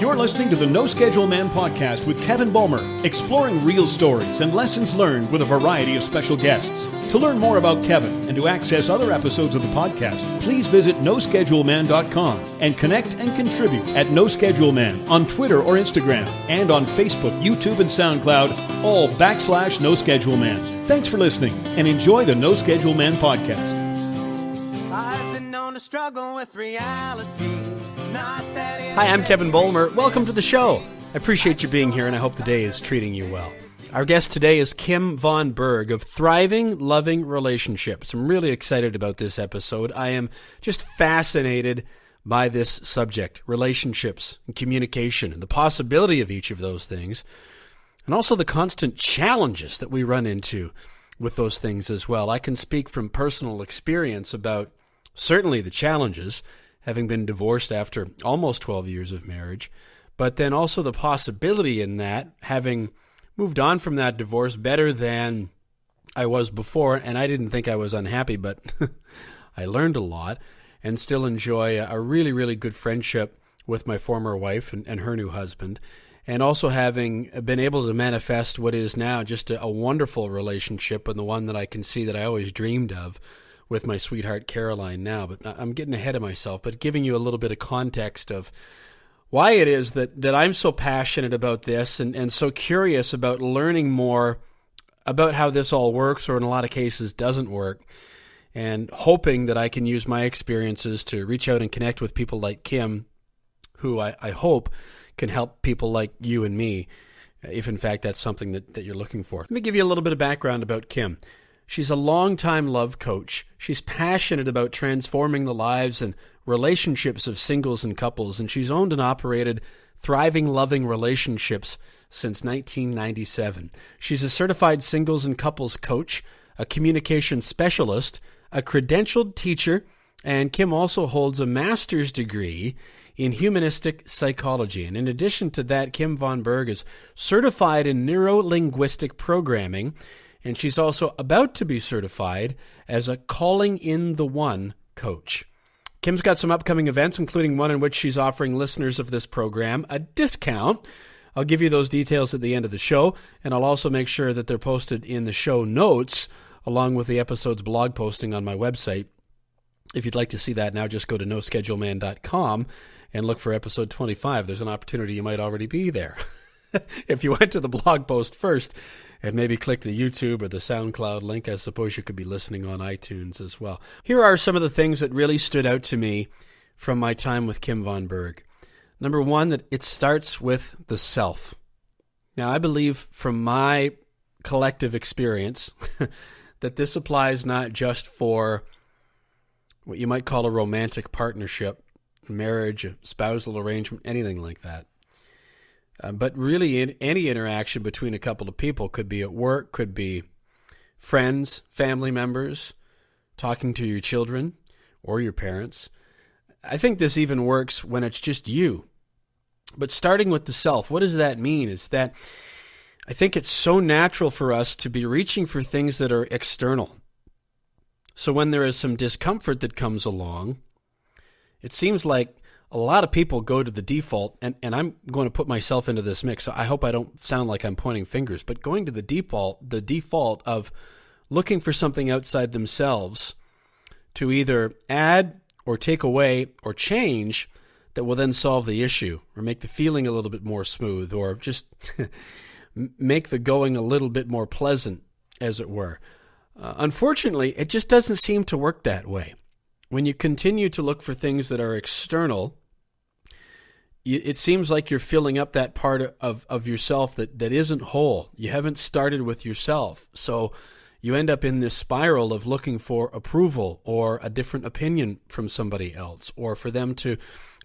You're listening to the No Schedule Man podcast with Kevin Bulmer, exploring real stories and lessons learned with a variety of special guests. To learn more about Kevin and to access other episodes of the podcast, please visit noscheduleman.com and connect and contribute at No Schedule Man on Twitter or Instagram and on Facebook, YouTube, and SoundCloud, all /No Schedule Man. Thanks for listening and enjoy the No Schedule Man podcast. I've been known to struggle with reality. Hi, I'm Kevin Bulmer. Welcome to the show. I appreciate you being here, and I hope the day is treating you well. Our guest today is Kim von Berg of Thriving Loving Relationships. I'm really excited about this episode. I am just fascinated by this subject, relationships and communication, and the possibility of each of those things, and also the constant challenges that we run into with those things as well. I can speak from personal experience about certainly the challenges, having been divorced after almost 12 years of marriage, but then also the possibility in that, having moved on from that divorce better than I was before, and I didn't think I was unhappy, but I learned a lot and still enjoy a really, really good friendship with my former wife and her new husband, and also having been able to manifest what is now just a wonderful relationship, and the one that I can see that I always dreamed of with my sweetheart Caroline now. But I'm getting ahead of myself, but giving you a little bit of context of why it is that I'm so passionate about this and so curious about learning more about how this all works, or in a lot of cases doesn't work, and hoping that I can use my experiences to reach out and connect with people like Kim, who I hope can help people like you and me, if in fact that's something that you're looking for. Let me give you a little bit of background about Kim. She's a longtime love coach. She's passionate about transforming the lives and relationships of singles and couples, and she's owned and operated Thriving Loving Relationships since 1997. She's a certified singles and couples coach, a communication specialist, a credentialed teacher, and Kim also holds a master's degree in humanistic psychology. And in addition to that, Kim von Berg is certified in neuro-linguistic programming, and she's also about to be certified as a Calling in the One coach. Kim's got some upcoming events, including one in which she's offering listeners of this program a discount. I'll give you those details at the end of the show, and I'll also make sure that they're posted in the show notes, along with the episode's blog posting on my website. If you'd like to see that now, just go to noscheduleman.com and look for episode 25. There's an opportunity you might already be there. If you went to the blog post first and maybe click the YouTube or the SoundCloud link, I suppose you could be listening on iTunes as well. Here are some of the things that really stood out to me from my time with Kim von Berg. Number one, that it starts with the self. Now, I believe from my collective experience that this applies not just for what you might call a romantic partnership, marriage, a spousal arrangement, anything like that. But really, in any interaction between a couple of people, could be at work, could be friends, family members, talking to your children or your parents. I think this even works when it's just you. But starting with the self, what does that mean? Is that I think it's so natural for us to be reaching for things that are external. So when there is some discomfort that comes along, it seems like a lot of people go to the default, and I'm going to put myself into this mix, so I hope I don't sound like I'm pointing fingers, but going to the default of looking for something outside themselves to either add or take away or change that will then solve the issue or make the feeling a little bit more smooth or just make the going a little bit more pleasant, as it were. Unfortunately, it just doesn't seem to work that way. When you continue to look for things that are external, it seems like you're filling up that part of yourself that isn't whole. You haven't started with yourself. So you end up in this spiral of looking for approval or a different opinion from somebody else, or for them to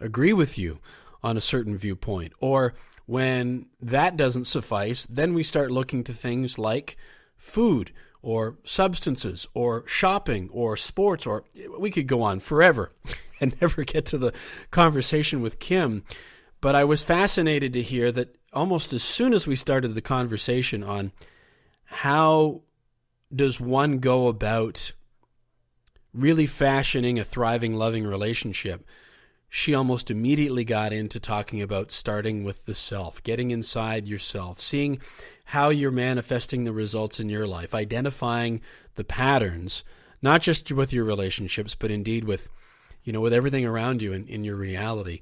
agree with you on a certain viewpoint. Or when that doesn't suffice, then we start looking to things like food or substances, or shopping, or sports, or we could go on forever and never get to the conversation with Kim. But I was fascinated to hear that almost as soon as we started the conversation on how does one go about really fashioning a thriving, loving relationship, she almost immediately got into talking about starting with the self, getting inside yourself, seeing how you're manifesting the results in your life, identifying the patterns, not just with your relationships, but indeed with, with everything around you in your reality.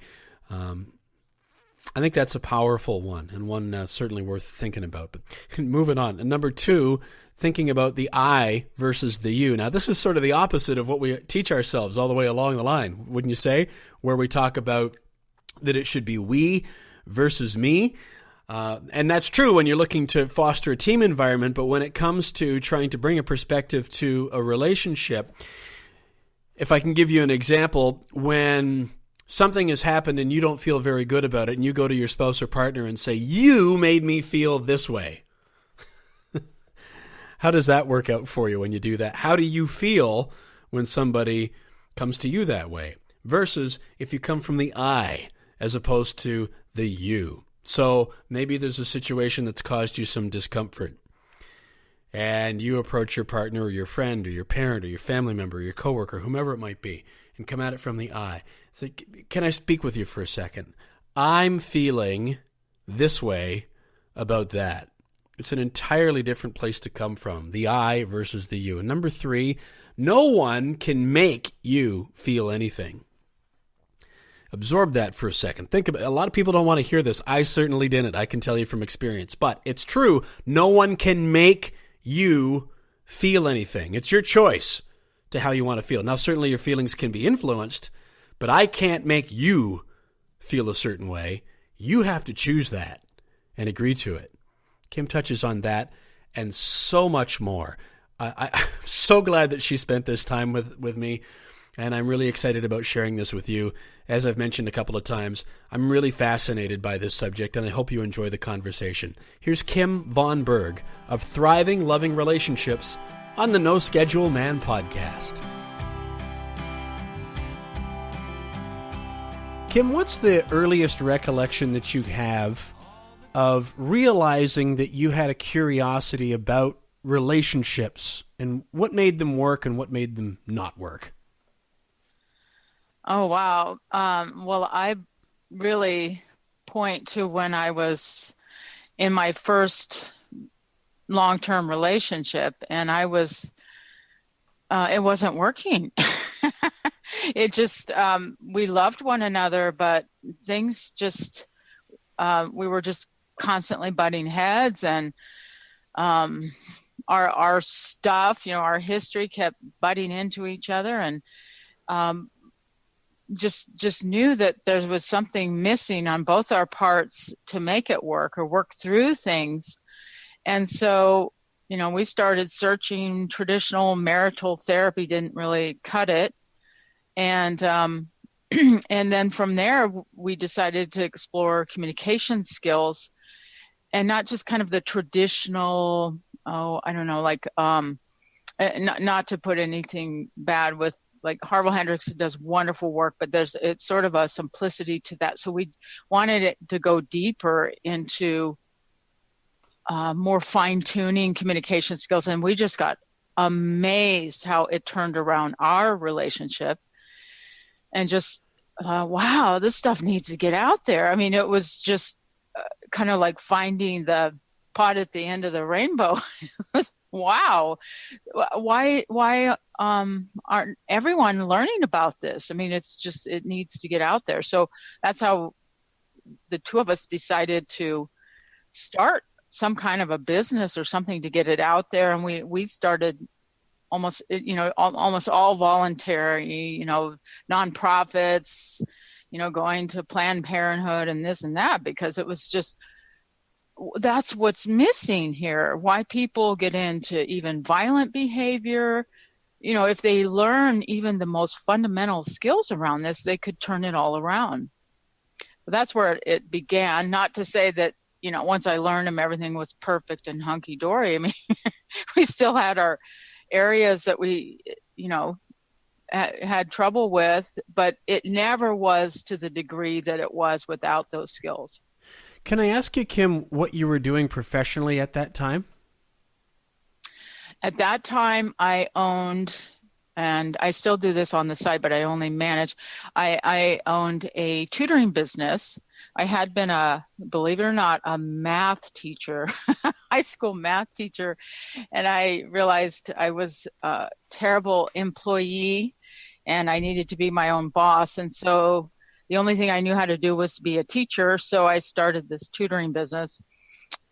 I think that's a powerful one, and one certainly worth thinking about. But moving on. And number 2, thinking about the I versus the you. Now, this is sort of the opposite of what we teach ourselves all the way along the line, wouldn't you say? Where we talk about that it should be we versus me. And that's true when you're looking to foster a team environment, but when it comes to trying to bring a perspective to a relationship, if I can give you an example, when something has happened and you don't feel very good about it, and you go to your spouse or partner and say, "You made me feel this way." How does that work out for you when you do that? How do you feel when somebody comes to you that way? Versus if you come from the I as opposed to the you. So maybe there's a situation that's caused you some discomfort, and you approach your partner or your friend or your parent or your family member or your coworker, whomever it might be, and come at it from the I. Say, "Can I speak with you for a second? I'm feeling this way about that." It's an entirely different place to come from, the I versus the you. And number 3, no one can make you feel anything. Absorb that for a second. Think about it. A lot of people don't want to hear this. I certainly didn't. I can tell you from experience. But it's true. No one can make you feel anything. It's your choice to how you want to feel. Now, certainly your feelings can be influenced, but I can't make you feel a certain way. You have to choose that and agree to it. Kim touches on that and so much more. I'm so glad that she spent this time with me, and I'm really excited about sharing this with you. As I've mentioned a couple of times, I'm really fascinated by this subject, and I hope you enjoy the conversation. Here's Kim von Berg of Thriving Loving Relationships on the No Schedule Man podcast. Kim, what's the earliest recollection that you have of realizing that you had a curiosity about relationships, and what made them work and what made them not work? Oh, wow. Well, I really point to when I was in my first long-term relationship, and it wasn't working. It just, we loved one another, but things just, we were just constantly butting heads, and our stuff, our history kept butting into each other, and just knew that there was something missing on both our parts to make it work or work through things. And so, we started searching. Traditional marital therapy didn't really cut it. And and then from there, we decided to explore communication skills, and not just kind of the traditional, not to put anything bad with, like, Harville Hendricks does wonderful work, but it's sort of a simplicity to that. So we wanted it to go deeper into more fine-tuning communication skills, and we just got amazed how it turned around our relationship. And just, wow, this stuff needs to get out there. I mean, it was just kind of like finding the pot at the end of the rainbow. Wow. Why aren't everyone learning about this? I mean, it needs to get out there. So that's how the two of us decided to start some kind of a business or something to get it out there. And we started almost all voluntary, nonprofits, going to Planned Parenthood and this and that, because it was just, that's what's missing here. Why people get into even violent behavior. If they learn even the most fundamental skills around this, they could turn it all around. But that's where it began. Not to say that, once I learned them, everything was perfect and hunky-dory. I mean, we still had our areas that we, had trouble with, but it never was to the degree that it was without those skills. Can I ask you, Kim, what you were doing professionally at that time? At that time, I owned and I still do this on the side, but I only manage. I owned a tutoring business. I had been believe it or not, a math teacher, high school math teacher. And I realized I was a terrible employee and I needed to be my own boss. And so the only thing I knew how to do was be a teacher. So I started this tutoring business.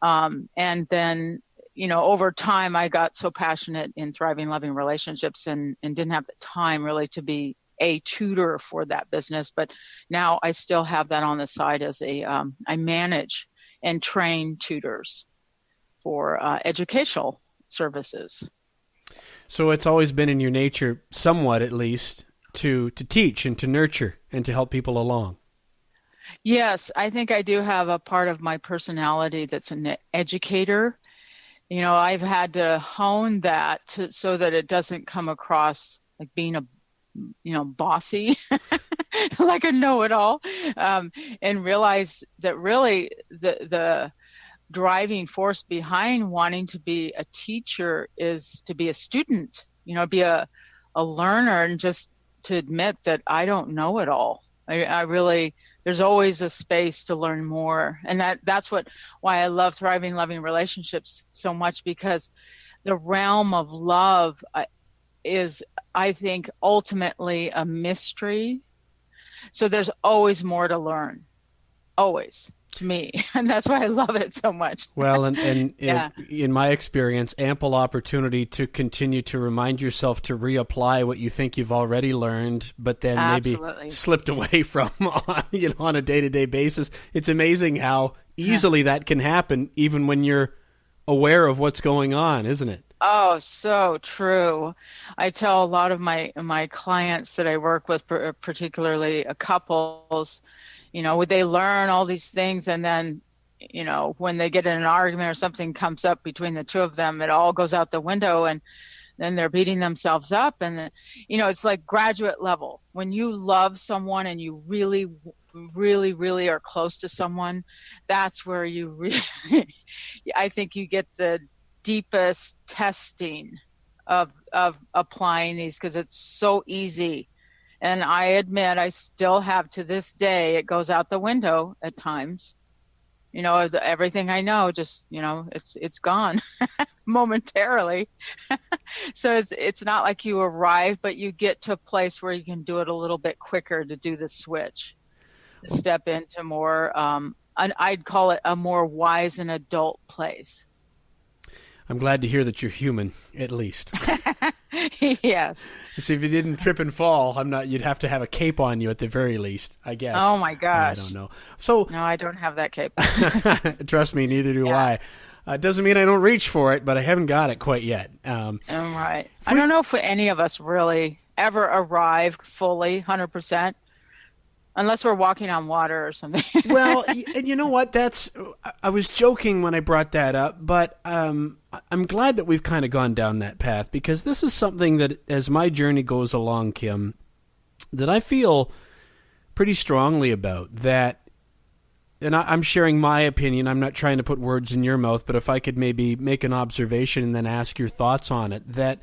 And then, over time, I got so passionate in thriving, loving relationships and didn't have the time really to be a tutor for that business. But now I still have that on the side as I manage and train tutors for educational services. So it's always been in your nature, somewhat at least, to teach and to nurture and to help people along. Yes, I think I do have a part of my personality that's an educator. I've had to hone that so that it doesn't come across like being bossy, like a know-it-all, and realize that really the driving force behind wanting to be a teacher is to be a student, be a learner, and just to admit that I don't know it all. I really, there's always a space to learn more. And that's why I love thriving, loving relationships so much, because the realm of love is, I think, ultimately a mystery. So there's always more to learn, always, to me. And that's why I love it so much. Well, and yeah. In my experience, ample opportunity to continue to remind yourself to reapply what you think you've already learned, but then maybe slipped away from on a day-to-day basis. It's amazing how easily that can happen, even when you're aware of what's going on, isn't it? Oh, so true. I tell a lot of my clients that I work with, particularly couples, they learn all these things, and then, when they get in an argument or something comes up between the two of them, it all goes out the window, and then they're beating themselves up. And, it's like graduate level. When you love someone and you really, really, really are close to someone, that's where you really, I think you get the deepest testing of applying these, because it's so easy. And I admit I still have, to this day, it goes out the window at times. Everything I know, just, it's gone momentarily. So it's not like you arrive, but you get to a place where you can do it a little bit quicker to do the switch, to step into more, I'd call it a more wise and adult place. I'm glad to hear that you're human, at least. Yes. See, if you didn't trip and fall, you'd have to have a cape on you at the very least, I guess. Oh my gosh. I don't know. So no, I don't have that cape. Trust me, neither do I. It doesn't mean I don't reach for it, but I haven't got it quite yet. Right. I don't know if any of us really ever arrive fully, 100%. Unless we're walking on water or something. Well, and you know what? I was joking when I brought that up, but I'm glad that we've kind of gone down that path, because this is something that, as my journey goes along, Kim, that I feel pretty strongly about. That, and I'm sharing my opinion. I'm not trying to put words in your mouth, but if I could maybe make an observation and then ask your thoughts on it, that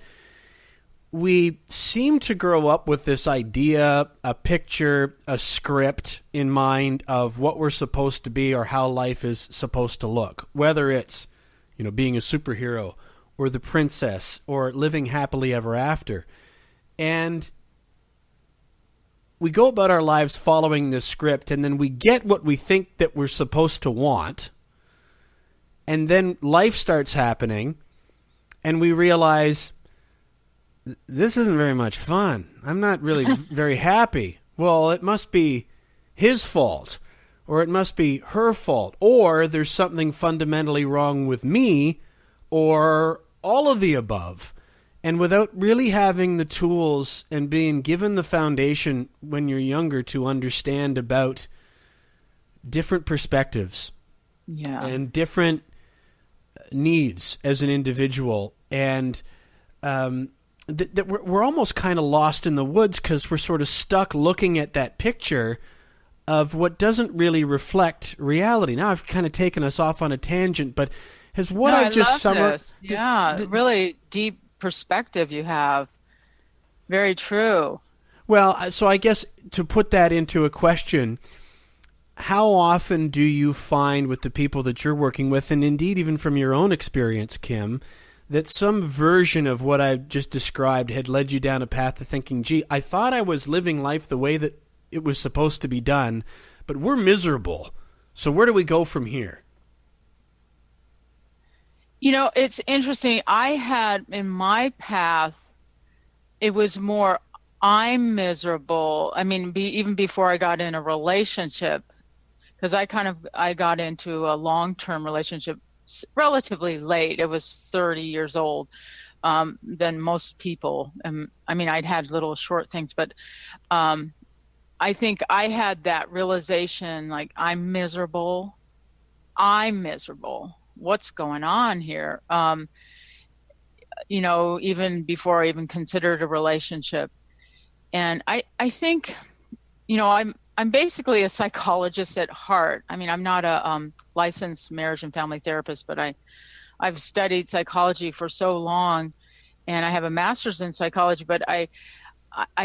we seem to grow up with this idea, a picture, a script in mind of what we're supposed to be or how life is supposed to look, whether it's, being a superhero or the princess or living happily ever after. And we go about our lives following this script, and then we get what we think that we're supposed to want, and then life starts happening, and we realize, this isn't very much fun. I'm not really very happy. Well, it must be his fault, or it must be her fault, or there's something fundamentally wrong with me, or all of the above. And without really having the tools and being given the foundation when you're younger to understand about different perspectives and different needs as an individual, and that we're almost kind of lost in the woods, because we're sort of stuck looking at that picture of what doesn't really reflect reality. Now, I've kind of taken us off on a tangent, but has what I've just summarized... Really deep perspective you have. Very true. Well, so I guess to put that into a question, how often do you find with the people that you're working with, and indeed even from your own experience, Kim, that some version of what I've just described had led you down a path to thinking, gee, I thought I was living life the way that it was supposed to be done, but we're miserable. So where do we go from here? It's interesting. I had in my path, it was more, I'm miserable. I mean, even before I got in a relationship, because I got into a long-term relationship relatively late. It was 30 years old than most people. I mean, I'd had little short things, but I think I had that realization, like, I'm miserable. What's going on here? Even before I even considered a relationship. And I think, I'm basically a psychologist at heart. I mean, I'm not a licensed marriage and family therapist, but I've studied psychology for so long, and I have a master's in psychology. But I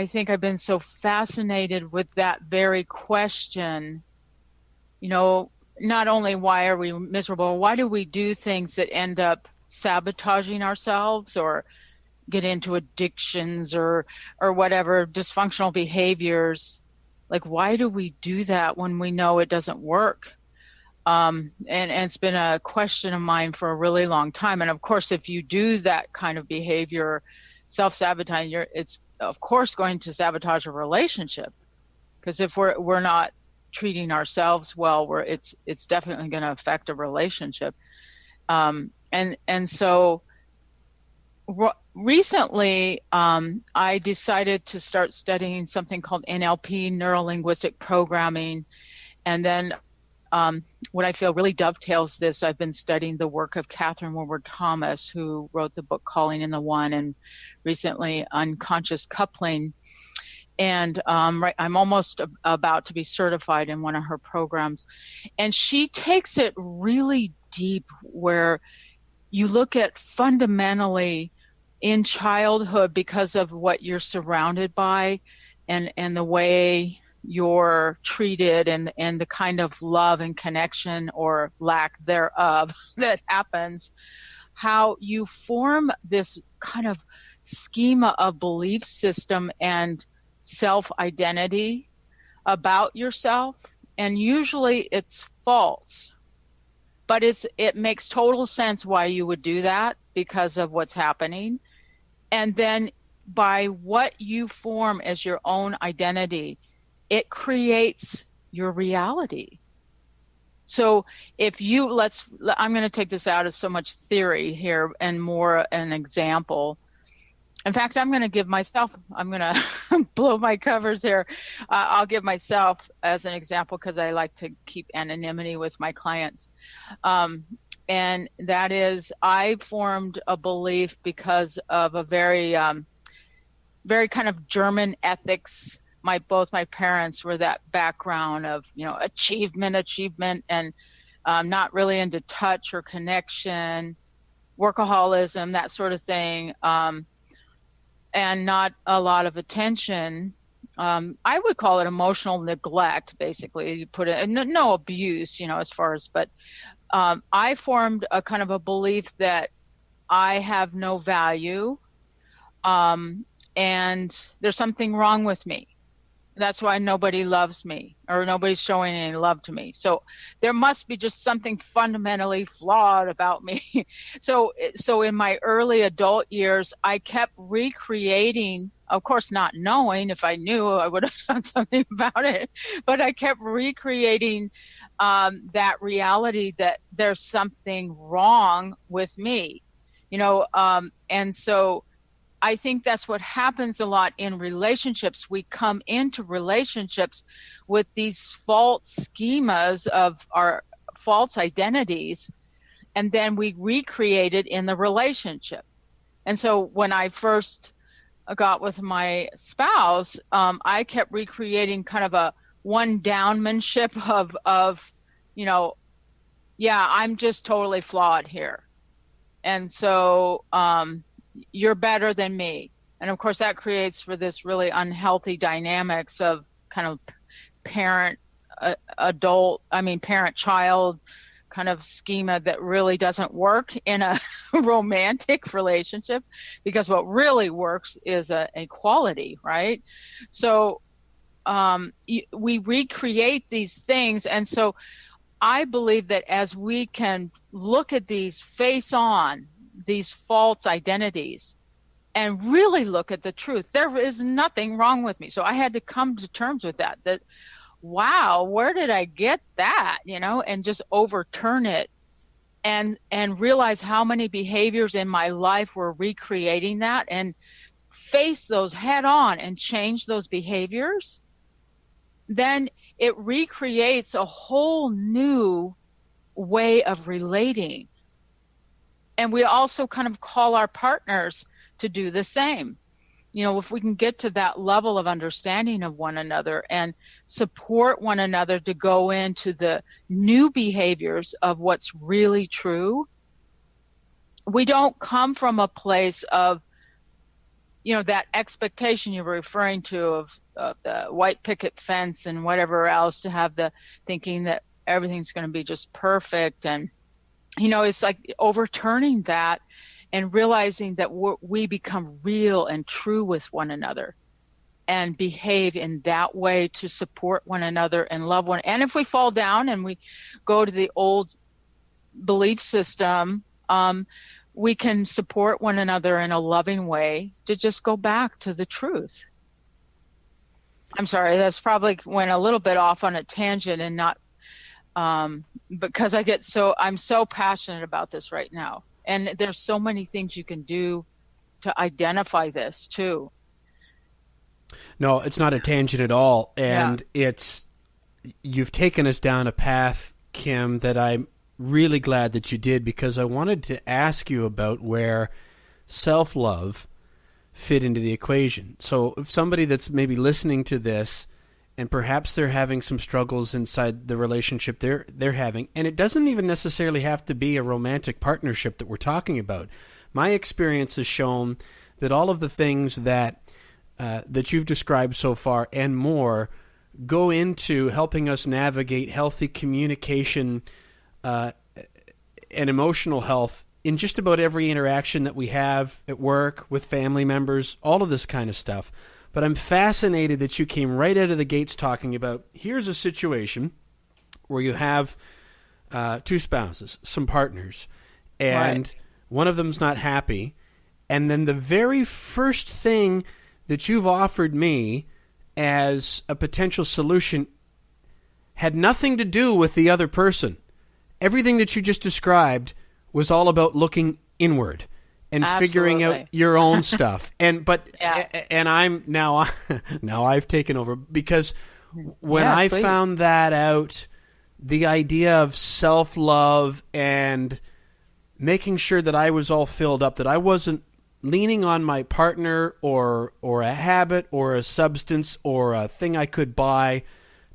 think I've been so fascinated with that very question. Not only why are we miserable, why do we do things that end up sabotaging ourselves or get into addictions or whatever, dysfunctional behaviors? Like, why do we do that when we know it doesn't work? And it's been a question of mine for a really long time. And of course, if you do that kind of behavior, self-sabotaging, it's of course going to sabotage a relationship. Because if we're not treating ourselves well, it's definitely going to affect a relationship. And so recently, I decided to start studying something called NLP, neuro-linguistic programming. And then what I feel really dovetails this, I've been studying the work of Catherine Woodward Thomas, who wrote the book Calling in the One, and recently Unconscious Coupling. And I'm almost about to be certified in one of her programs. And she takes it really deep, where you look at fundamentally in childhood, because of what you're surrounded by and the way you're treated and the kind of love and connection or lack thereof that happens, how you form this kind of schema of belief system and self-identity about yourself. And usually it's false, but it makes total sense why you would do that because of what's happening. And then by what you form as your own identity, it creates your reality. So if I'm going to take this out of so much theory here and more an example. In fact, I'm going to blow my covers here. I'll give myself as an example because I like to keep anonymity with my clients. And that is, I formed a belief because of a very, very kind of German ethics. Both my parents were that background of, achievement and not really into touch or connection, workaholism, that sort of thing. And not a lot of attention. I would call it emotional neglect, basically. You put it, no abuse, as far as, but I formed a kind of a belief that I have no value, and there's something wrong with me. That's why nobody loves me or nobody's showing any love to me. So there must be just something fundamentally flawed about me. So in my early adult years, I kept recreating, of course, not knowing. If I knew, I would have done something about it. But I kept recreating that reality that there's something wrong with me, and so I think that's what happens a lot in relationships. We come into relationships with these false schemas of our false identities, and then we recreate it in the relationship. And so when I first got with my spouse, I kept recreating kind of a one-downmanship of I'm just totally flawed here. And so you're better than me. And of course that creates for this really unhealthy dynamics of kind of parent child kind of schema that really doesn't work in a romantic relationship, because what really works is a equality, right? So we recreate these things. And so I believe that as we can look at these face on, these false identities, and really look at the truth, there is nothing wrong with me. So I had to come to terms with that wow, where did I get that, and just overturn it and realize how many behaviors in my life were recreating that, and face those head on and change those behaviors. Then it recreates a whole new way of relating. And we also kind of call our partners to do the same. If we can get to that level of understanding of one another and support one another to go into the new behaviors of what's really true, we don't come from a place of, that expectation you were referring to of the white picket fence and whatever else, to have the thinking that everything's going to be just perfect. And, it's like overturning that and realizing that we become real and true with one another and behave in that way to support one another and love one. And if we fall down and we go to the old belief system, we can support one another in a loving way to just go back to the truth. I'm sorry, that's probably went a little bit off on a tangent, and not because I'm so passionate about this right now. And there's so many things you can do to identify this too. No, it's not a tangent at all. And you've taken us down a path, Kim, that I'm really glad that you did, because I wanted to ask you about where self-love fit into the equation. So if somebody that's maybe listening to this and perhaps they're having some struggles inside the relationship they're having, and it doesn't even necessarily have to be a romantic partnership that we're talking about. My experience has shown that all of the things that you've described so far and more go into helping us navigate healthy communication and emotional health in just about every interaction that we have at work, with family members, all of this kind of stuff. But I'm fascinated that you came right out of the gates talking about, here's a situation where you have two spouses, some partners, and one of them's not happy. And then the very first thing that you've offered me as a potential solution had nothing to do with the other person. Everything that you just described was all about looking inward and figuring out your own stuff. And I'm now I've taken over, because when I found that out, the idea of self-love and making sure that I was all filled up, that I wasn't leaning on my partner or a habit or a substance or a thing I could buy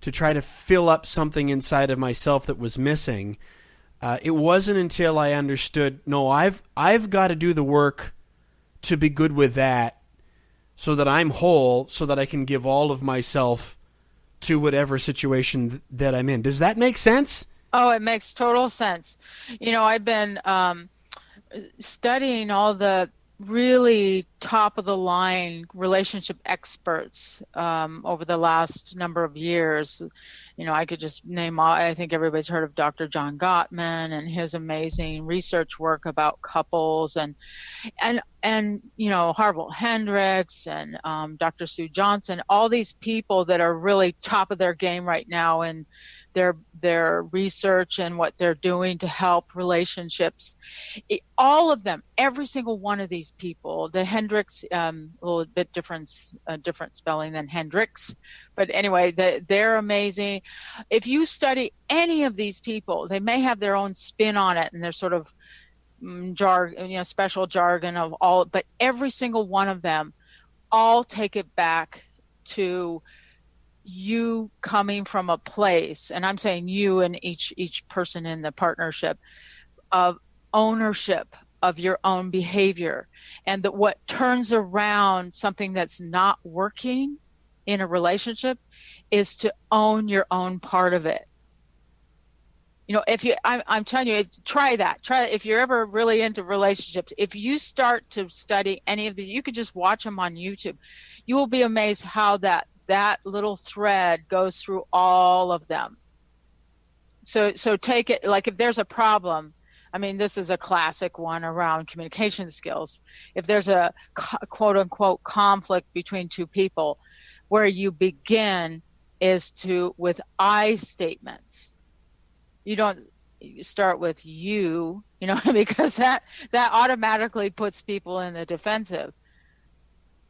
to try to fill up something inside of myself that was missing. It wasn't until I understood, no, I've got to do the work to be good with that, so that I'm whole, so that I can give all of myself to whatever situation that I'm in. Does that make sense? Oh, it makes total sense. I've been studying all the really top of the line relationship experts over the last number of years. I could just name all. I think everybody's heard of Dr. John Gottman and his amazing research work about couples, and Harville Hendricks and Dr. Sue Johnson, all these people that are really top of their game right now in their research and what they're doing to help relationships. All of them, every single one of these people, the Hendricks, a little bit different spelling than Hendricks, but anyway, they're amazing. If you study any of these people, they may have their own spin on it and their sort of jargon, special jargon of all, but every single one of them all take it back to you coming from a place, and I'm saying you and each person in the partnership, of ownership of your own behavior, and that what turns around something that's not working in a relationship is to own your own part of it. I'm telling you, try that. If you're ever really into relationships, if you start to study any of these, you could just watch them on YouTube. You will be amazed how that little thread goes through all of them. So take it, like if there's a problem, I mean, this is a classic one around communication skills. If there's a quote unquote conflict between two people, where you begin is with I statements. You don't start with you, because that automatically puts people in the defensive.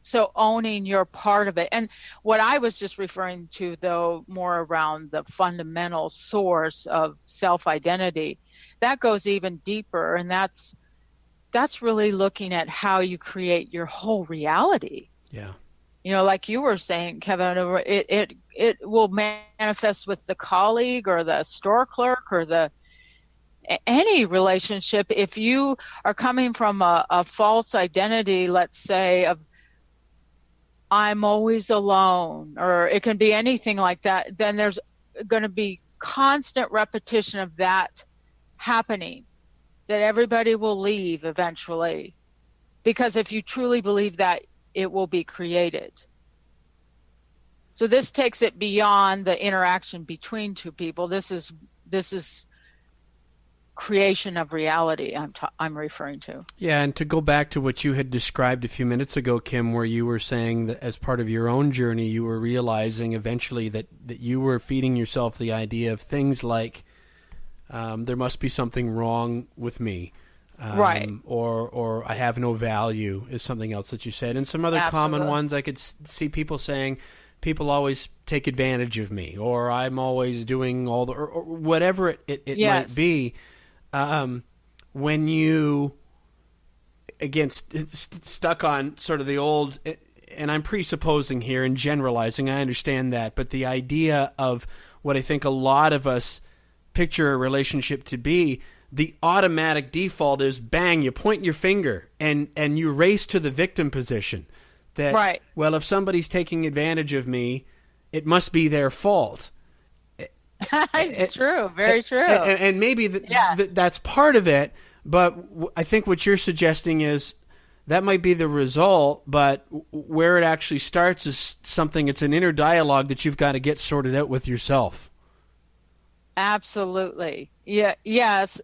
So owning your part of it. And what I was just referring to, though, more around the fundamental source of self-identity, that goes even deeper. And that's really looking at how you create your whole reality. Yeah. Like you were saying, Kevin, it will manifest with the colleague or the store clerk or any relationship. If you are coming from a false identity, let's say, of I'm always alone, or it can be anything like that, then there's going to be constant repetition of that happening, that everybody will leave eventually. Because if you truly believe that, it will be created. So this takes it beyond the interaction between two people. This is creation of reality I'm referring to. Yeah, and to go back to what you had described a few minutes ago, Kim, where you were saying that as part of your own journey, you were realizing eventually that you were feeding yourself the idea of things like there must be something wrong with me. Right. Or I have no value is something else that you said. And some other common ones I could see people saying, people always take advantage of me, or I'm always doing all or whatever it yes. might be. When you, again, stuck on sort of the old, and I'm presupposing here and generalizing, I understand that, but the idea of what I think a lot of us picture a relationship to be, the automatic default is bang, you point your finger and you race to the victim position. That, right. Well, if somebody's taking advantage of me, it must be their fault. It's true, very true. And maybe that's part of it, but I think what you're suggesting is that might be the result, but where it actually starts is something, it's an inner dialogue that you've got to get sorted out with yourself. Absolutely. Yeah. Yes.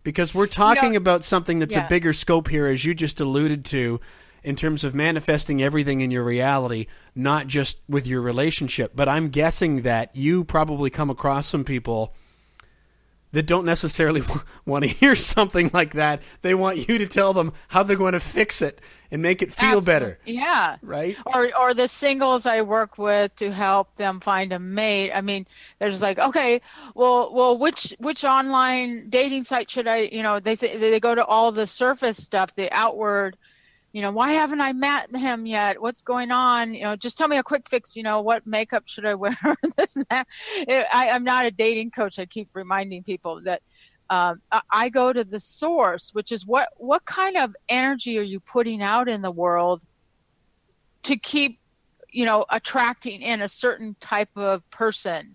Because we're talking about something that's a bigger scope here, as you just alluded to, in terms of manifesting everything in your reality, not just with your relationship. But I'm guessing that you probably come across some people that don't necessarily want to hear something like that. They want you to tell them how they're going to fix it and make it feel better. Yeah. Right? Or the singles I work with to help them find a mate. I mean, there's like, okay, well, which online dating site should I, they go to all the surface stuff, the outward, why haven't I met him yet? What's going on? Just tell me a quick fix. What makeup should I wear? This and that. I'm not a dating coach. I keep reminding people that I go to the source, which is what kind of energy are you putting out in the world to keep, attracting in a certain type of person.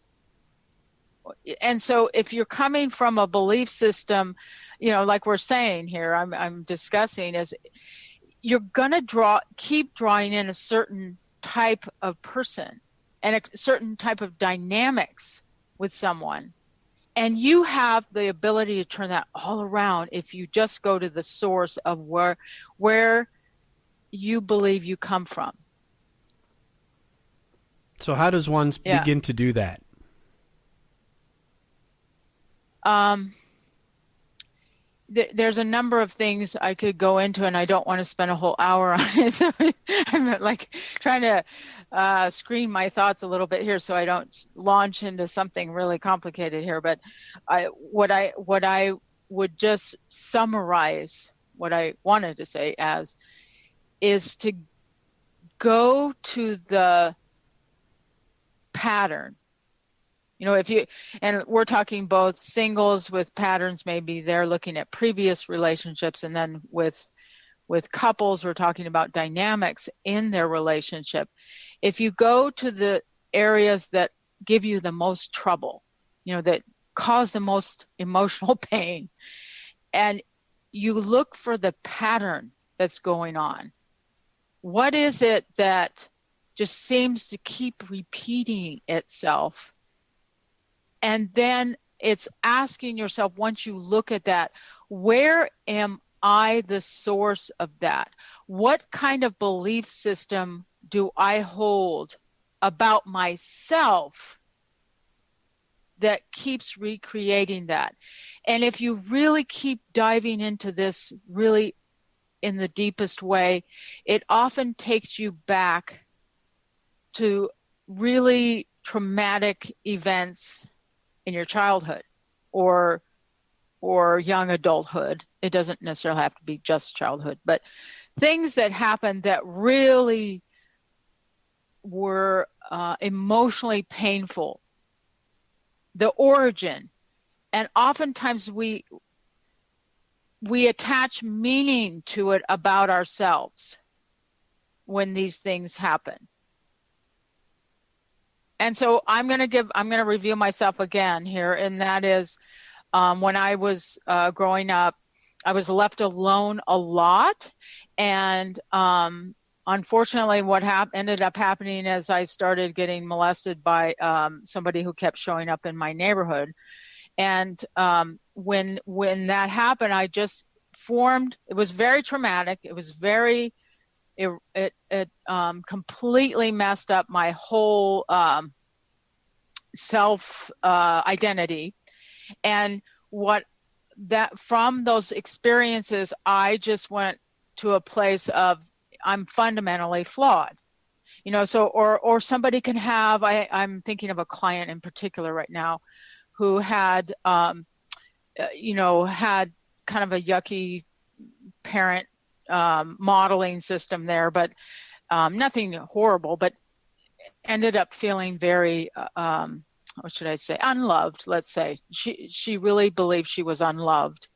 And so if you're coming from a belief system, like we're saying here, I'm discussing, is you're going to keep drawing in a certain type of person and a certain type of dynamics with someone. And you have the ability to turn that all around if you just go to the source of where you believe you come from. So how does one begin to do that? There's a number of things I could go into, and I don't want to spend a whole hour on it. So I'm like trying to screen my thoughts a little bit here so I don't launch into something really complicated here. But what I would just summarize what I wanted to say is to go to the pattern And we're talking both singles with patterns, maybe they're looking at previous relationships, and then with couples, we're talking about dynamics in their relationship. If you go to the areas that give you the most trouble, that cause the most emotional pain, and you look for the pattern that's going on. What is it that just seems to keep repeating itself? And then it's asking yourself, once you look at that, where am I the source of that? What kind of belief system do I hold about myself that keeps recreating that? And if you really keep diving into this really in the deepest way, it often takes you back to really traumatic events in your childhood or young adulthood. It doesn't necessarily have to be just childhood, but things that happened that really were emotionally painful, the origin. And oftentimes we attach meaning to it about ourselves when these things happen. And so I'm going to review myself again here. And that is, when I was growing up, I was left alone a lot. And unfortunately, what ended up happening is I started getting molested by somebody who kept showing up in my neighborhood. And when that happened, I just formed, it was very traumatic. It was it completely messed up my whole self identity. And from those experiences, I just went to a place of, I'm fundamentally flawed, so, or somebody can have, I'm thinking of a client in particular right now who had, had kind of a yucky parent modeling system there, but nothing horrible, but ended up feeling very, what should I say, unloved, let's say. She really believed she was unloved.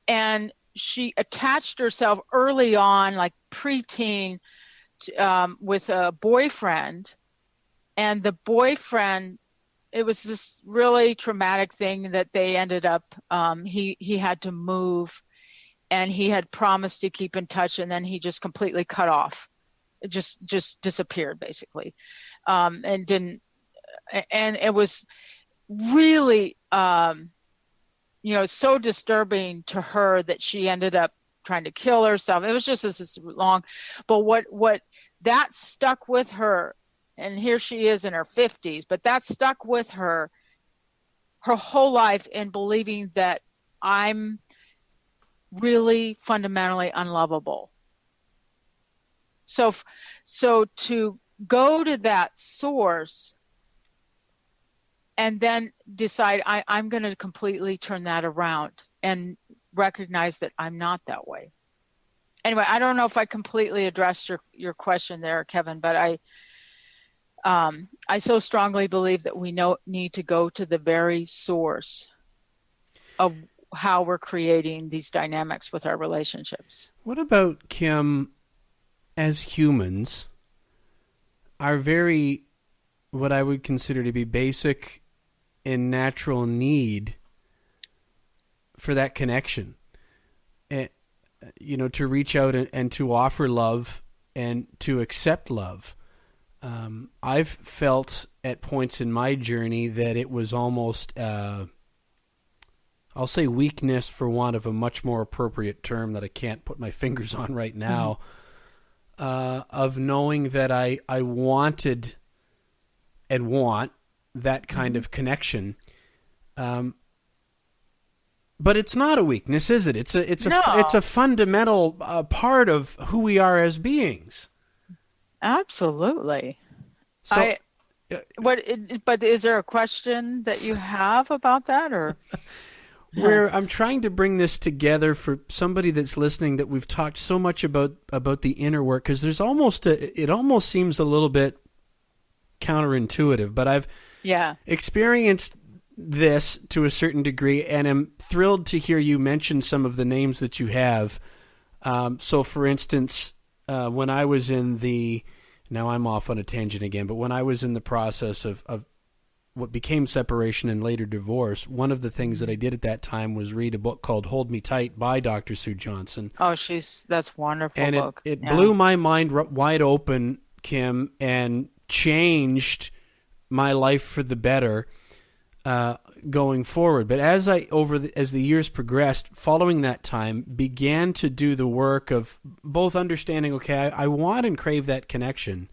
And she attached herself early on, like preteen, with a boyfriend. And the boyfriend, it was this really traumatic thing that they ended up, he had to move, and he had promised to keep in touch, and then he just completely cut off. It just disappeared, basically. And it was really, so disturbing to her that she ended up trying to kill herself. It was just this long, but what that stuck with her, and here she is in her 50s, but that stuck with her whole life, in believing that I'm really fundamentally unlovable. So to go to that source and then decide I'm going to completely turn that around and recognize that I'm not that way. Anyway, I don't know if I completely addressed your question there, Kevin, but I so strongly believe that we need to go to the very source of how we're creating these dynamics with our relationships. What about, Kim, as humans, our very, what I would consider to be basic and natural need for that connection, to reach out and to offer love and to accept love. I've felt at points in my journey that it was almost, I'll say weakness for want of a much more appropriate term that I can't put my fingers on right now, of knowing that I wanted and want that kind of connection. But it's not a weakness, is it? It's a fundamental part of who we are as beings. Absolutely. So, but is there a question that you have about that, or? Where I'm trying to bring this together for somebody that's listening, that we've talked so much about the inner work, because there's it almost seems a little bit counterintuitive, but I've experienced this to a certain degree, and am thrilled to hear you mention some of the names that you have. So, for instance, when I was now I'm off on a tangent again, but when I was in the process of what became separation and later divorce, one of the things that I did at that time was read a book called Hold Me Tight by Dr. Sue Johnson. Oh, that's wonderful and book. It blew my mind wide open, Kim, and changed my life for the better going forward. But as the years progressed, following that time, began to do the work of both understanding, okay, I want and crave that connection,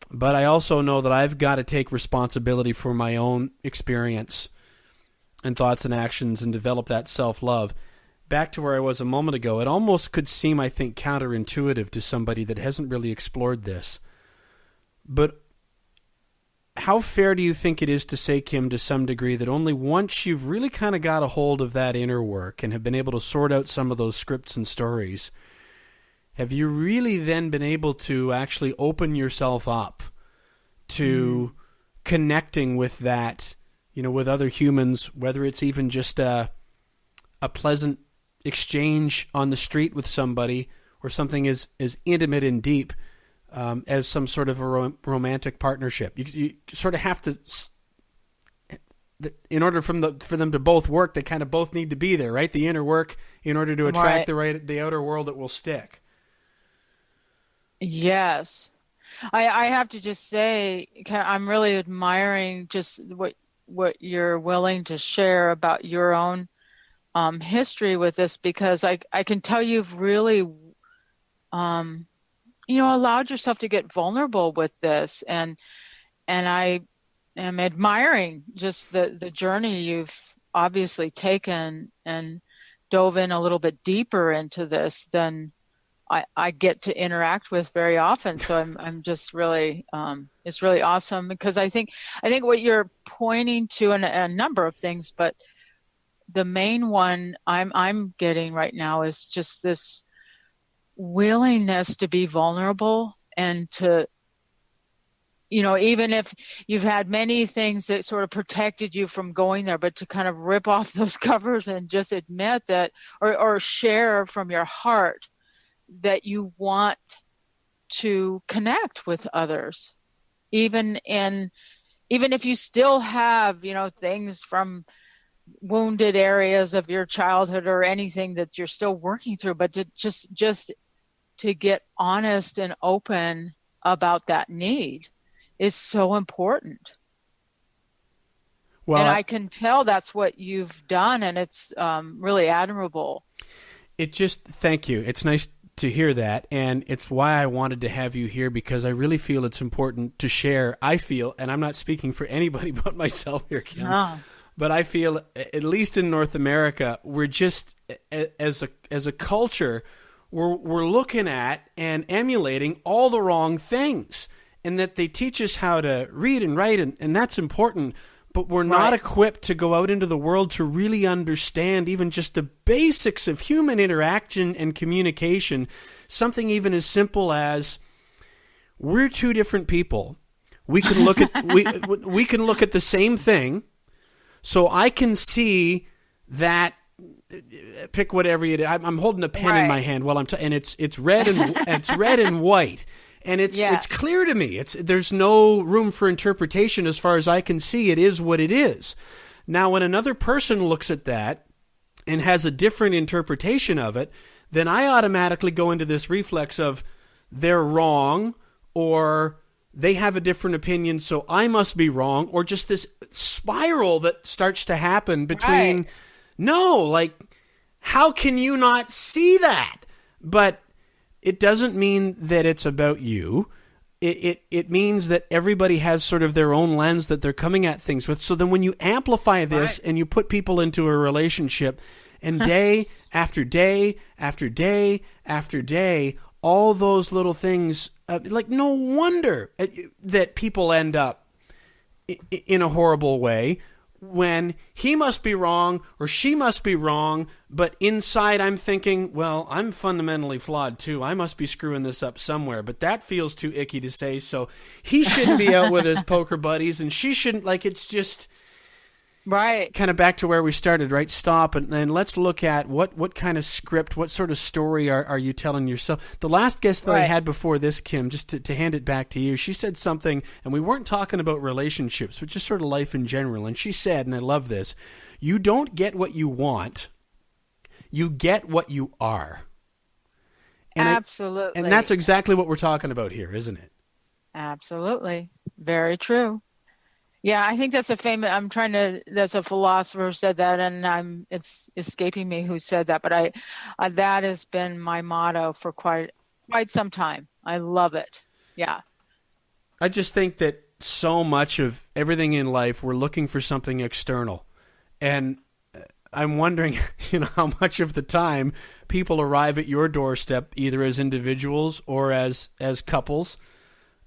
but I also know that I've got to take responsibility for my own experience and thoughts and actions and develop that self-love. Back to where I was a moment ago, it almost could seem, I think, counterintuitive to somebody that hasn't really explored this. But how fair do you think it is to say, Kim, to some degree, that only once you've really kind of got a hold of that inner work and have been able to sort out some of those scripts and stories, have you really then been able to actually open yourself up to connecting with that, with other humans, whether it's even just a pleasant exchange on the street with somebody or something as intimate and deep as some sort of a romantic partnership? You sort of have to, in order for them to both work, they kind of both need to be there, right? The inner work in order to attract the outer world that will stick. Yes. I have to just say, I'm really admiring just what you're willing to share about your own history with this, because I can tell you've really, allowed yourself to get vulnerable with this. And I am admiring just the journey you've obviously taken and dove in a little bit deeper into this than I get to interact with very often. So I'm just really, it's really awesome, because I think what you're pointing to, and a number of things, but the main one I'm getting right now is just this willingness to be vulnerable and to, even if you've had many things that sort of protected you from going there, but to kind of rip off those covers and just admit that, or share from your heart that you want to connect with others, even if you still have, things from wounded areas of your childhood or anything that you're still working through, but to just to get honest and open about that need is so important. Well, and I can tell that's what you've done, and it's really admirable. Thank you. It's nice to hear that, and it's why I wanted to have you here, because I really feel it's important to share. I feel, and I'm not speaking for anybody but myself here, Kim, but I feel, at least in North America, we're just, as a culture, we're looking at and emulating all the wrong things, and that they teach us how to read and write, and that's important, but we're not equipped to go out into the world to really understand even just the basics of human interaction and communication. Something even as simple as, we're two different people. We can look at we can look at the same thing, so I can see that. Pick whatever you do. I'm holding a pen in my hand while and it's red and it's red and white. And it's clear to me. There's no room for interpretation as far as I can see. It is what it is. Now, when another person looks at that and has a different interpretation of it, then I automatically go into this reflex of they're wrong, or they have a different opinion, so I must be wrong, or just this spiral that starts to happen between, how can you not see that? But it doesn't mean that it's about you. It means that everybody has sort of their own lens that they're coming at things with. So then when you amplify this and you put people into a relationship, and day after day after day after day, all those little things, no wonder that people end up in a horrible way, when he must be wrong or she must be wrong, but inside I'm thinking, well, I'm fundamentally flawed too. I must be screwing this up somewhere, but that feels too icky to say, so he shouldn't be out with his poker buddies and she shouldn't, like, it's just... Right. Kind of back to where we started, right? Stop and let's look at what kind of script, what sort of story are you telling yourself? The last guest that I had before this, Kim, just to hand it back to you, she said something, and we weren't talking about relationships, but just sort of life in general. And she said, and I love this, you don't get what you want, you get what you are. And Absolutely. And that's exactly what we're talking about here, isn't it? Absolutely. Very true. Yeah, I think that's that's a philosopher who said that, and it's escaping me who said that, but that has been my motto for quite some time. I love it. Yeah. I just think that so much of everything in life, we're looking for something external. And I'm wondering, how much of the time people arrive at your doorstep, either as individuals or as couples,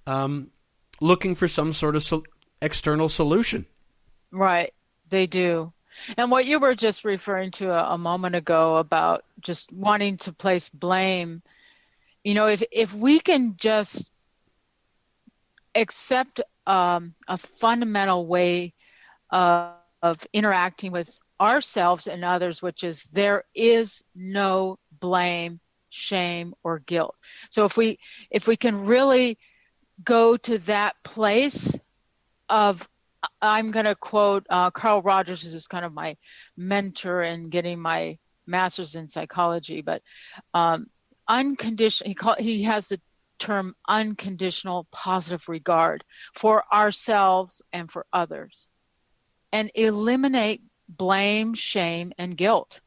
looking for some sort of external solution. Right. They do. And what you were just referring to a moment ago about just wanting to place blame, if we can just accept a fundamental way of interacting with ourselves and others, which is there is no blame, shame, or guilt. So if we can really go to that place of, I'm going to quote Carl Rogers, who's kind of my mentor in getting my master's in psychology, but unconditional, he has the term unconditional positive regard for ourselves and for others, and eliminate blame, shame, and guilt.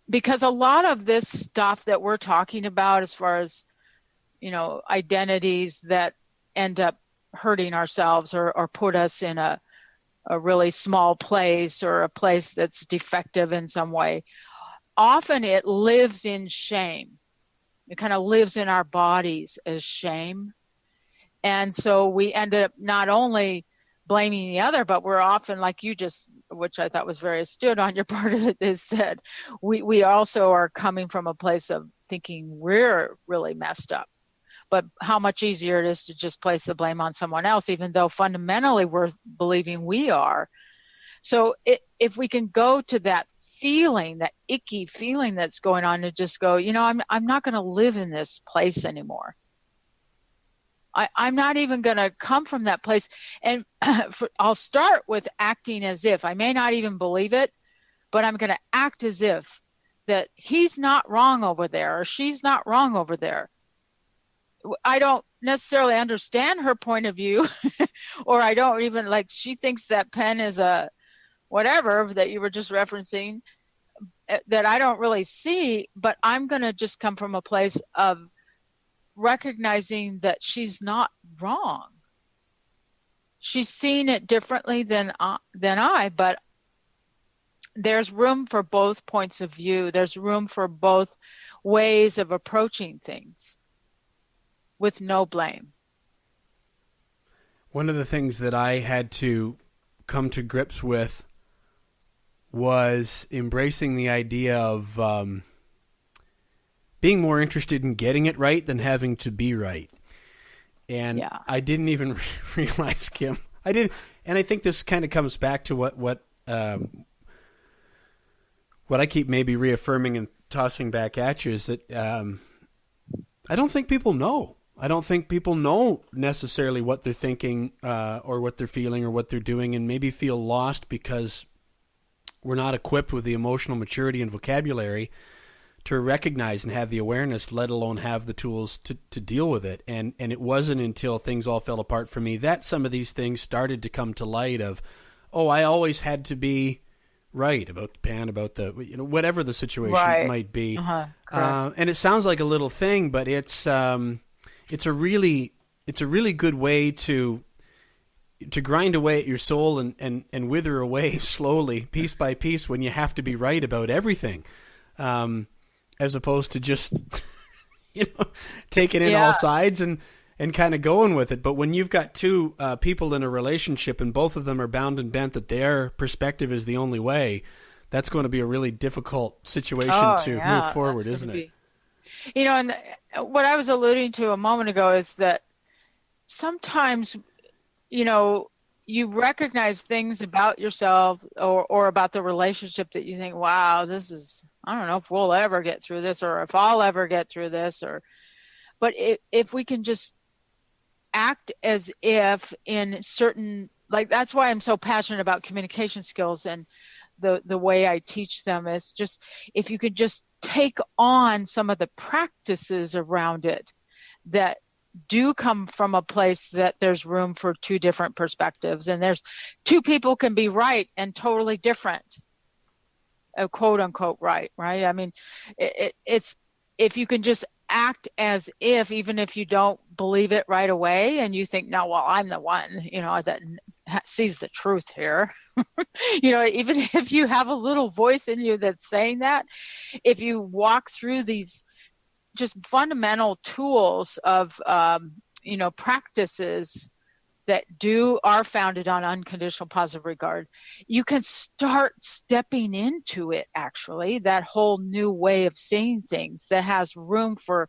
Because a lot of this stuff that we're talking about, as far as, identities that end up hurting ourselves or put us in a really small place or a place that's defective in some way, often it lives in shame. It kind of lives in our bodies as shame. And so we end up not only blaming the other, but we're often, like you just, which I thought was very astute on your part of it, is that we also are coming from a place of thinking we're really messed up. But how much easier it is to just place the blame on someone else, even though fundamentally we're believing we are. So if we can go to that feeling, that icky feeling that's going on, and just go, I'm not going to live in this place anymore. I'm not even going to come from that place. And I'll start with acting as if. I may not even believe it, but I'm going to act as if that he's not wrong over there or she's not wrong over there. I don't necessarily understand her point of view, or I don't even, like, she thinks that pen is a whatever that you were just referencing that I don't really see, but I'm going to just come from a place of recognizing that she's not wrong. She's seeing it differently than I, but there's room for both points of view. There's room for both ways of approaching things with no blame. One of the things that I had to come to grips with was embracing the idea of being more interested in getting it right than having to be right. And yeah. I didn't even realize, Kim, I did, and I think this kind of comes back to what I keep maybe reaffirming and tossing back at you, is that I don't think people know. I don't think people know necessarily what they're thinking or what they're feeling or what they're doing, and maybe feel lost because we're not equipped with the emotional maturity and vocabulary to recognize and have the awareness, let alone have the tools to deal with it. And it wasn't until things all fell apart for me that some of these things started to come to light of, I always had to be right about the pen, about the, whatever the situation might be. And it sounds like a little thing, but it's a really good way to grind away at your soul and wither away slowly, piece by piece, when you have to be right about everything, as opposed to just taking in all sides. And and kind of going with it. But when you've got two people in a relationship and both of them are bound and bent that their perspective is the only way, that's going to be a really difficult situation to move forward, isn't it? You know, and what I was alluding to a moment ago is that sometimes, you know, you recognize things about yourself or about the relationship that you think, wow, this is, I don't know if we'll ever get through this, or if I'll ever get through this, but if we can just act as if in certain, like, that's why I'm so passionate about communication skills, and the way I teach them is just, if you could just take on some of the practices around it that do come from a place that there's room for two different perspectives, and there's two people can be right and totally different, quote unquote right. I mean, it's, if you can just act as if, even if you don't believe it right away and you think, no, well, I'm the one, you know, that sees the truth here. You know, even if you have a little voice in you that's saying that, if you walk through these just fundamental tools of, you know, practices that are founded on unconditional positive regard, you can start stepping into it, actually, that whole new way of seeing things that has room for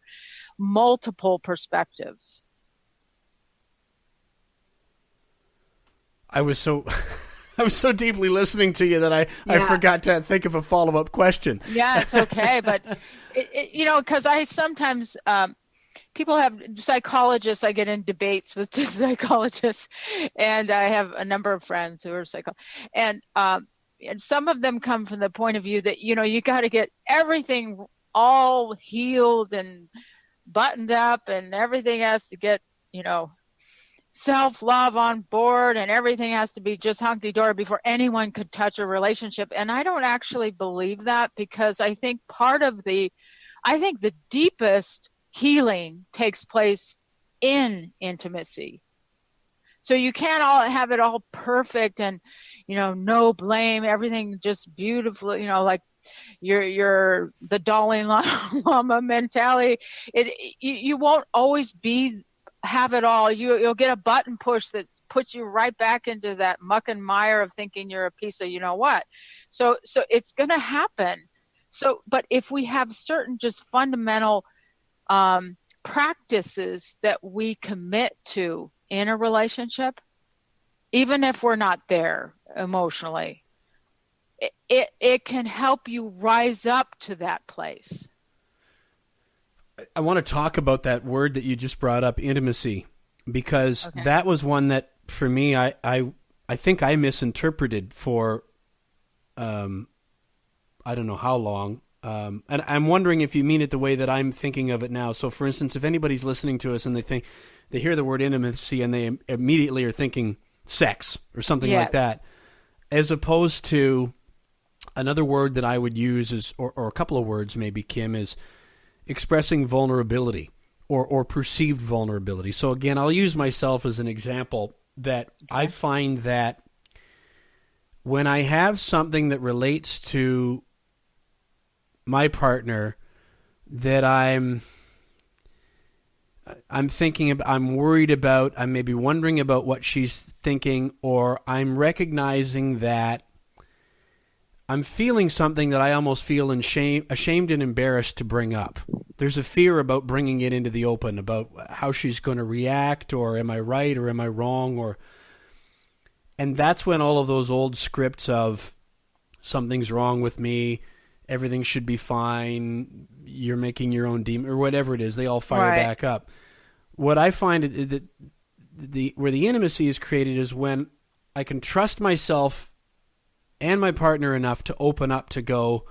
multiple perspectives. I was so deeply listening to you that I forgot to think of a follow-up question. Yeah, it's okay. But, you know, because I sometimes, people have psychologists, I get in debates with psychologists, and I have a number of friends who are psychologists. And some of them come from the point of view that, you know, you got to get everything all healed and buttoned up, and everything has to get, you know, self-love on board, and everything has to be just hunky-dory before anyone could touch a relationship. And I don't actually believe that, because I think the deepest healing takes place in intimacy. So you can't all have it all perfect and, you know, no blame, everything just beautiful, you know, like you're the Dalai Lama mentality. You won't always have it all. You'll get a button push that puts you right back into that muck and mire of thinking you're a piece of, you know what. So it's going to happen. So, but if we have certain just fundamental practices that we commit to in a relationship, even if we're not there emotionally, it can help you rise up to that place. I want to talk about that word that you just brought up, intimacy, because that was one that, for me, I think I misinterpreted for, I don't know how long. And I'm wondering if you mean it the way that I'm thinking of it now. So, for instance, if anybody's listening to us and they hear the word intimacy and they immediately are thinking sex or something like that, as opposed to another word that I would use is, or a couple of words maybe, Kim, is expressing vulnerability or perceived vulnerability. So again, I'll use myself as an example that I find that when I have something that relates to my partner that I'm thinking about, I'm worried about, I'm maybe wondering about what she's thinking, or I'm recognizing that I'm feeling something that I almost feel ashamed and embarrassed to bring up. There's a fear about bringing it into the open, about how she's going to react, or am I right or am I wrong, and that's when all of those old scripts of something's wrong with me, everything should be fine, you're making your own demon, or whatever it is, they all fire back up. What I find that where the intimacy is created is when I can trust myself and my partner enough to open up, to go,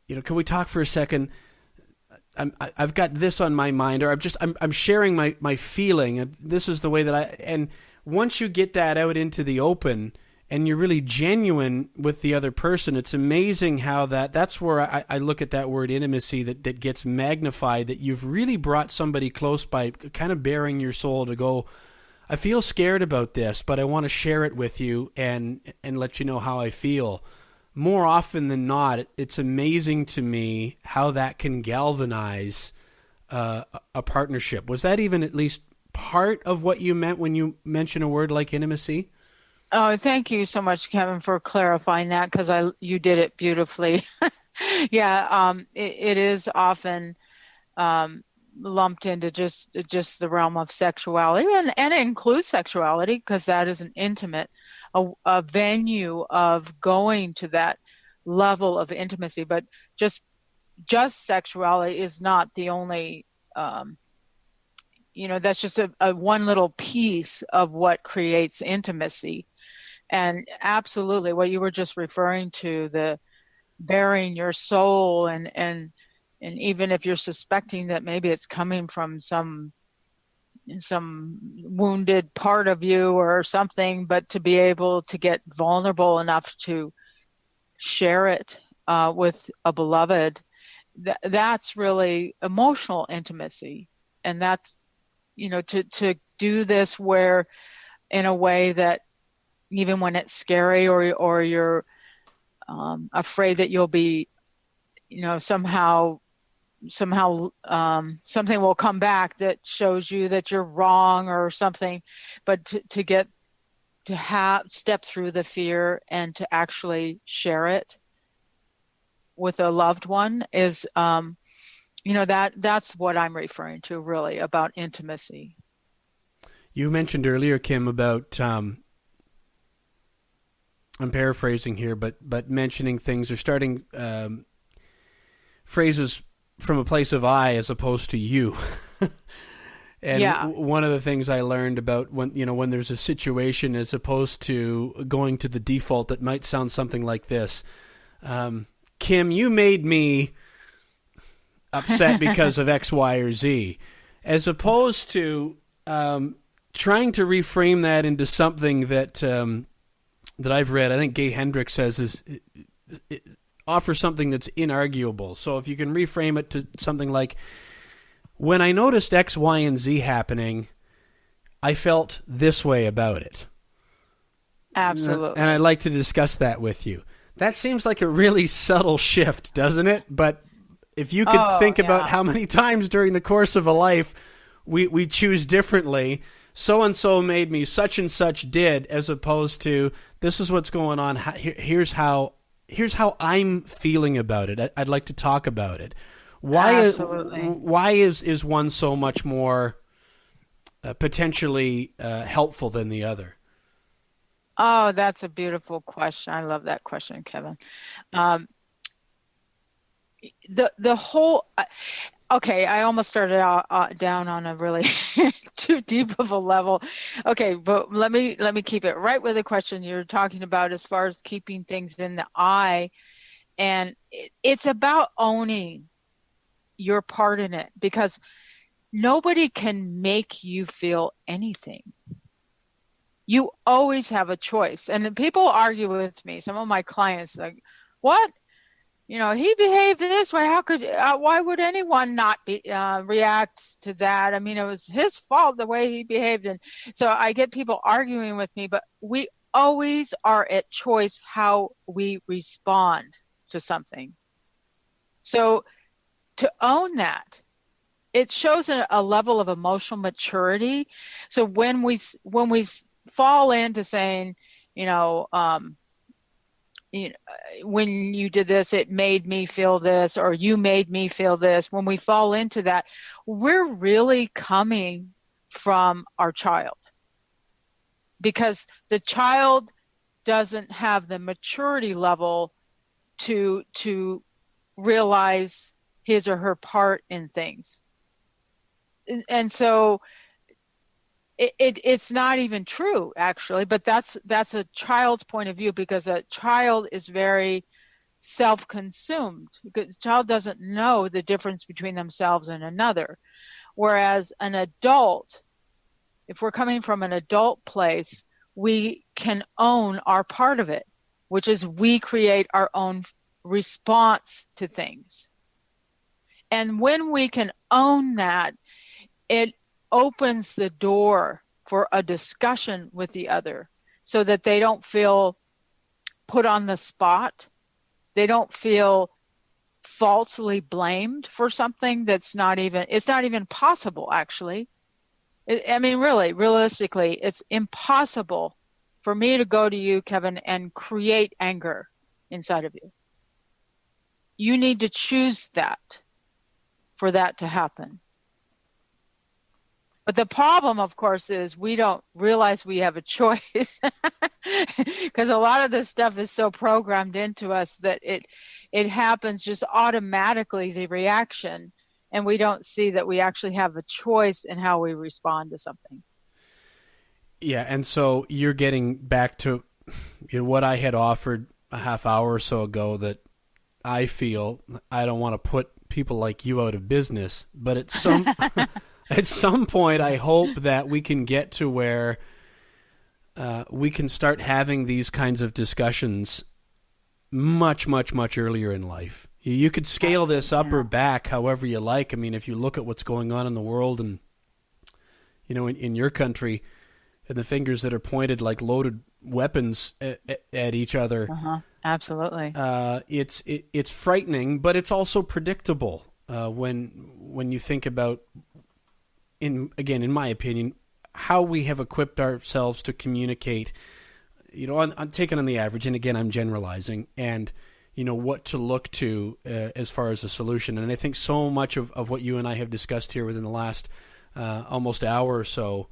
you know, can we talk for a second? I've got this on my mind, or I'm sharing my feeling, and this is the way that and once you get that out into the open and you're really genuine with the other person, it's amazing how that's where I look at that word intimacy that gets magnified, that you've really brought somebody close by kind of bearing your soul to go, I feel scared about this, but I want to share it with you and let you know how I feel. More often than not, it's amazing to me how that can galvanize a partnership. Was that even at least part of what you meant when you mention a word like intimacy? Oh, thank you so much, Kevin, for clarifying that, because you did it beautifully. Yeah, it is often lumped into just the realm of sexuality, and it includes sexuality, because that is an intimate, a venue of going to that level of intimacy. But just sexuality is not the only, that's just a one little piece of what creates intimacy. And absolutely what you were just referring to, the bearing your soul, and even if you're suspecting that maybe it's coming from some wounded part of you or something, but to be able to get vulnerable enough to share it with a beloved, that's really emotional intimacy. And that's, to do this where, in a way that even when it's scary, or you're afraid that you'll be, somehow something will come back that shows you that you're wrong or something, but to step through the fear and to actually share it with a loved one is, that's what I'm referring to, really, about intimacy. You mentioned earlier, Kim, about I'm paraphrasing here, but mentioning things or starting phrases from a place of I as opposed to you. And one of the things I learned about when there's a situation, as opposed to going to the default that might sound something like this. Kim, you made me upset because of X, Y, or Z, as opposed to trying to reframe that into something that I've read. I think Gay Hendricks says it offers something that's inarguable. So if you can reframe it to something like, when I noticed X, Y, and Z happening, I felt this way about it. Absolutely. And I'd like to discuss that with you. That seems like a really subtle shift, doesn't it? But if you could think about how many times during the course of a life we choose differently, so-and-so made me, such and such did, as opposed to, this is what's going on, here's how I'm feeling about it. I'd like to talk about it. Why is one so much more potentially helpful than the other? Oh, that's a beautiful question. I love that question, Kevin. The whole, okay, I almost started out down on a really too deep of a level. Okay, but let me keep it right with the question you're talking about, as far as keeping things in the I, and it's about owning your part in it, because nobody can make you feel anything. You always have a choice. And people argue with me. Some of my clients, like, what? He behaved this way. How could? Why would anyone not react to that? I mean, it was his fault the way he behaved. And so I get people arguing with me. But we always are at choice how we respond to something. So to own that, it shows a level of emotional maturity. So when we fall into saying, when you did this, it made me feel this, or you made me feel this. When we fall into that, we're really coming from our child, because the child doesn't have the maturity level to realize his or her part in things. And so it's not even true, actually, but that's a child's point of view, because a child is very self-consumed. The child doesn't know the difference between themselves and another. Whereas an adult, if we're coming from an adult place, we can own our part of it, which is we create our own response to things. And when we can own that, it opens the door for a discussion with the other, so that they don't feel put on the spot. They don't feel falsely blamed for something it's not even possible, actually. I mean, really, realistically, it's impossible for me to go to you, Kevin, and create anger inside of you. You need to choose that for that to happen. But the problem, of course, is we don't realize we have a choice because a lot of this stuff is so programmed into us that it happens just automatically, the reaction, and we don't see that we actually have a choice in how we respond to something. Yeah, and so you're getting back to what I had offered a half hour or so ago, that I feel I don't want to put people like you out of business, but at some at some point, I hope that we can get to where we can start having these kinds of discussions much, much, much earlier in life. You could scale this up or back however you like. I mean, if you look at what's going on in the world and, in your country, and the fingers that are pointed like loaded weapons at each other. Absolutely. It's frightening, but it's also predictable when you think about, in my opinion, how we have equipped ourselves to communicate, I'm taking on the average, and again, I'm generalizing, and, what to look to as far as a solution. And I think so much of what you and I have discussed here within the last almost hour or so,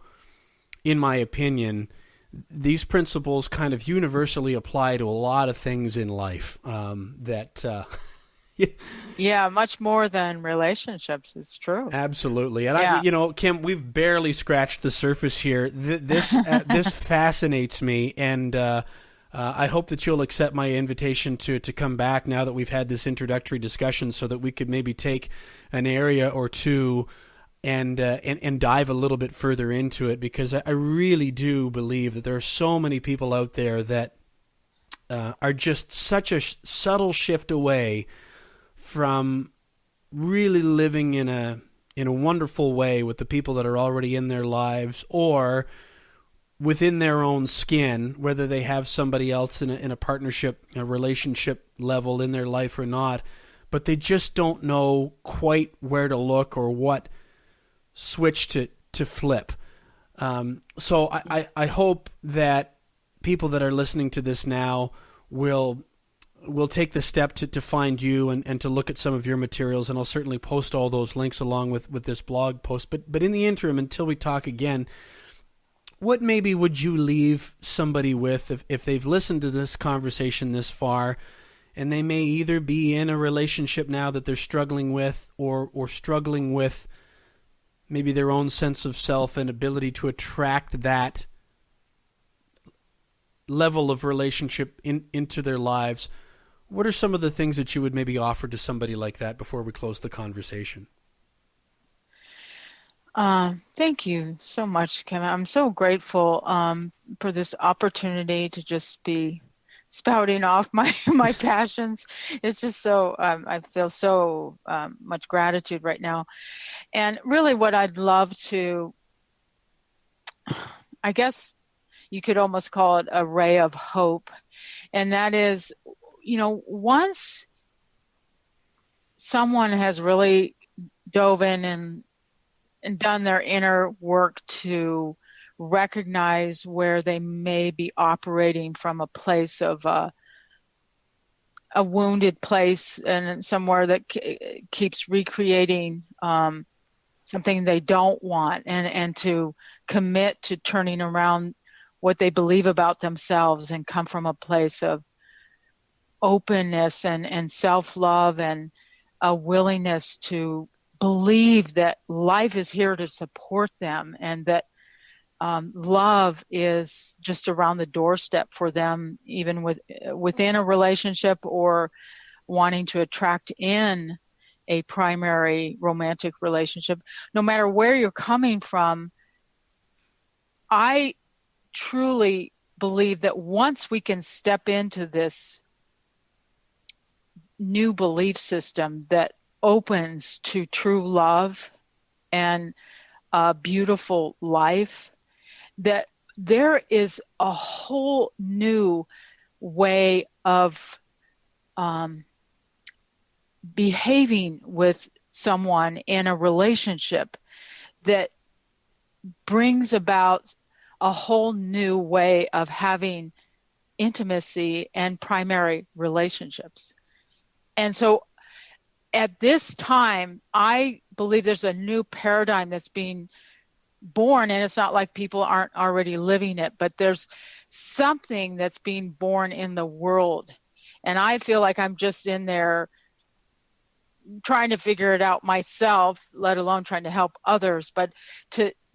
in my opinion, these principles kind of universally apply to a lot of things in life Yeah, much more than relationships. It's true. Absolutely. And Kim, we've barely scratched the surface here. This fascinates me, and I hope that you'll accept my invitation to come back now that we've had this introductory discussion, so that we could maybe take an area or two and dive a little bit further into it, because I really do believe that there are so many people out there that are just such a subtle shift away from really living in a wonderful way with the people that are already in their lives, or within their own skin, whether they have somebody else in a partnership, a relationship level in their life or not, but they just don't know quite where to look or what switch to flip. So I hope that people that are listening to this now will take the step to find you and to look at some of your materials, and I'll certainly post all those links along with this blog post. But in the interim, until we talk again, what maybe would you leave somebody with if they've listened to this conversation this far, and they may either be in a relationship now that they're struggling with, or struggling with maybe their own sense of self and ability to attract that level of relationship into their lives? What are some of the things that you would maybe offer to somebody like that before we close the conversation? Thank you so much, Kim. I'm so grateful for this opportunity to just be spouting off my passions. It's just so, I feel so much gratitude right now. And really what I'd love to, I guess you could almost call it a ray of hope. And that is, once someone has really dove in and done their inner work to recognize where they may be operating from a place of a wounded place, and somewhere that keeps recreating something they don't want, and to commit to turning around what they believe about themselves and come from a place of openness and self-love, and a willingness to believe that life is here to support them, and that love is just around the doorstep for them, even within a relationship, or wanting to attract in a primary romantic relationship. No matter where you're coming from, I truly believe that once we can step into this new belief system that opens to true love and a beautiful life, that there is a whole new way of behaving with someone in a relationship that brings about a whole new way of having intimacy and primary relationships. And so at this time, I believe there's a new paradigm that's being born, and it's not like people aren't already living it, but there's something that's being born in the world. And I feel like I'm just in there trying to figure it out myself, let alone trying to help others, but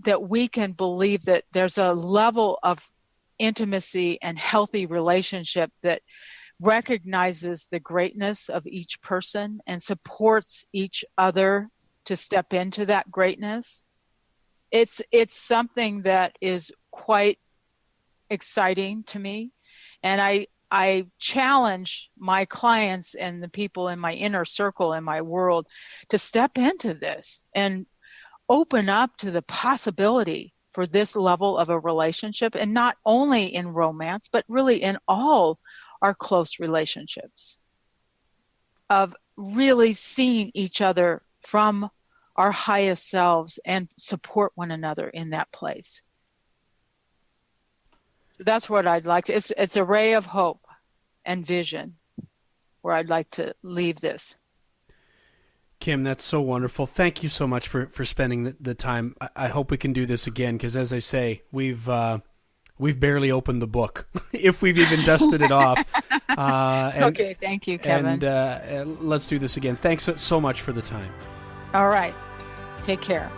that we can believe that there's a level of intimacy and healthy relationship that recognizes the greatness of each person and supports each other to step into that greatness. It's something that is quite exciting to me. And I challenge my clients and the people in my inner circle in my world to step into this and open up to the possibility for this level of a relationship, and not only in romance, but really in all our close relationships, of really seeing each other from our highest selves and support one another in that place. So that's what I'd like to, it's a ray of hope and vision where I'd like to leave this. Kim, that's so wonderful. Thank you so much for spending the time. I hope we can do this again, because as I say, we've barely opened the book, if we've even dusted it off. Okay, thank you, Kevin. And let's do this again. Thanks so much for the time. All right. Take care.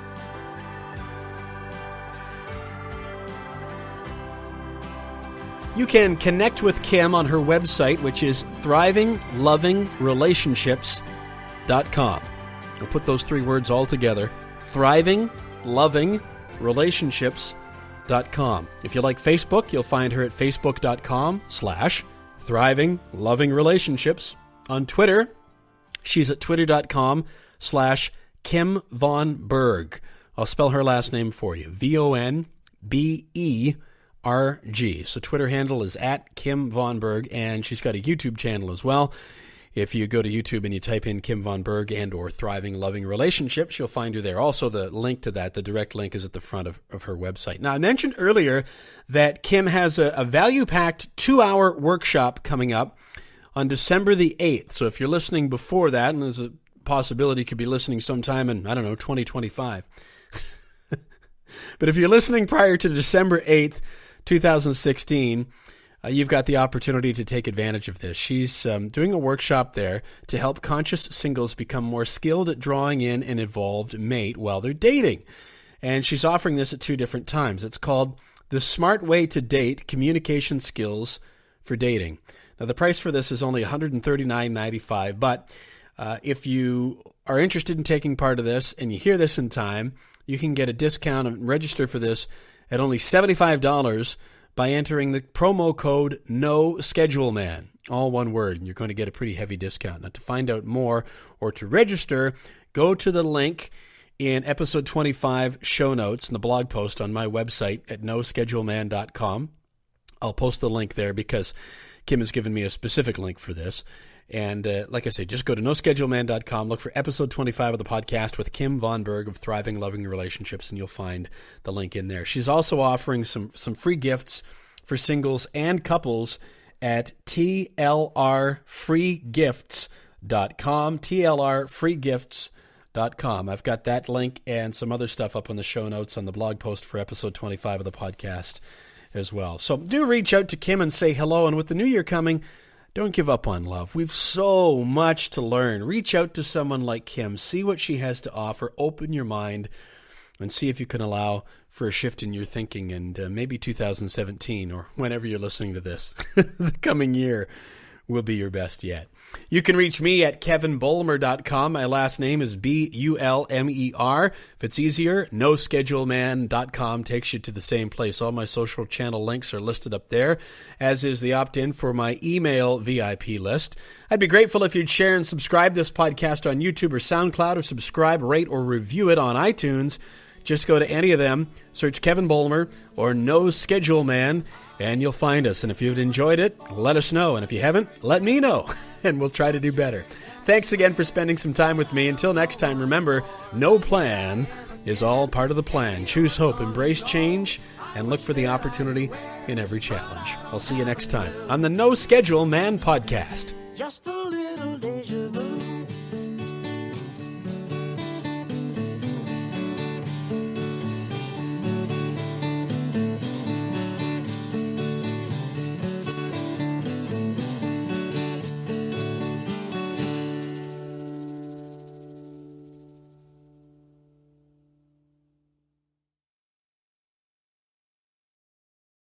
You can connect with Kim on her website, which is thrivinglovingrelationships.com. I'll put those three words all together. thrivinglovingrelationships.com. If you like Facebook, you'll find her at facebook.com/thrivinglovingrelationships. On Twitter, she's at twitter.com/Kim Von Berg. I'll spell her last name for you. VONBERG. So Twitter handle is at Kim Von Berg, and she's got a YouTube channel as well. If you go to YouTube and you type in Kim Von Berg and or Thriving Loving Relationships, you'll find her there. Also, the link to that, the direct link, is at the front of her website. Now, I mentioned earlier that Kim has a value-packed 2-hour workshop coming up on December the 8th. So if you're listening before that, and there's a possibility you could be listening sometime in, 2025. But if you're listening prior to December 8th, 2016, you've got the opportunity to take advantage of this. She's doing a workshop there to help conscious singles become more skilled at drawing in an evolved mate while they're dating. And she's offering this at 2 different times. It's called The Smart Way to Date, Communication Skills for Dating. Now, the price for this is only $139.95, but if you are interested in taking part of this and you hear this in time, you can get a discount and register for this at only $75 by entering the promo code NOSCHEDULEMAN, all one word, and you're going to get a pretty heavy discount. Now, to find out more or to register, go to the link in episode 25 show notes in the blog post on my website at noscheduleman.com. I'll post the link there because Kim has given me a specific link for this. And like I say, just go to noscheduleman.com, look for episode 25 of the podcast with Kim Von Berg of Thriving Loving Relationships, and you'll find the link in there. She's also offering some free gifts for singles and couples at tlrfreegifts.com, tlrfreegifts.com. I've got that link and some other stuff up on the show notes on the blog post for episode 25 of the podcast as well. So do reach out to Kim and say hello, and with the new year coming, don't give up on love. We've so much to learn. Reach out to someone like Kim. See what she has to offer. Open your mind and see if you can allow for a shift in your thinking. And maybe 2017 or whenever you're listening to this, the coming year will be your best yet. You can reach me at kevinbulmer.com. My last name is Bulmer. If it's easier, noscheduleman.com takes you to the same place. All my social channel links are listed up there, as is the opt-in for my email VIP list. I'd be grateful if you'd share and subscribe this podcast on YouTube or SoundCloud, or subscribe, rate, or review it on iTunes. Just go to any of them, search Kevin Bulmer or No Schedule Man, and you'll find us. And if you've enjoyed it, let us know. And if you haven't, let me know, and we'll try to do better. Thanks again for spending some time with me. Until next time, remember, no plan is all part of the plan. Choose hope, embrace change, and look for the opportunity in every challenge. I'll see you next time on the No Schedule Man Podcast. Just a little deja vu.